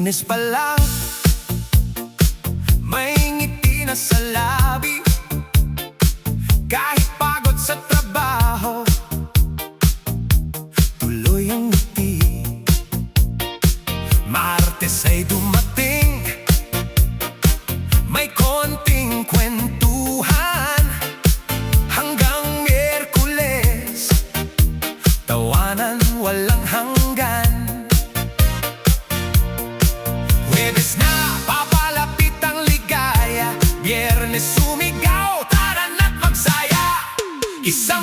Lunes pa lang, may ngiti na sa labi. Kahit pagod sa trabaho, tuloy ang ngiti. Martes ay dumating, may konting kwentuhan. Hanggang Miyerkules, tawanan walang hanggan. Huwebes na, papalapit ang ligaya. Biyernes sumigaw, tara na't magsaya. Isang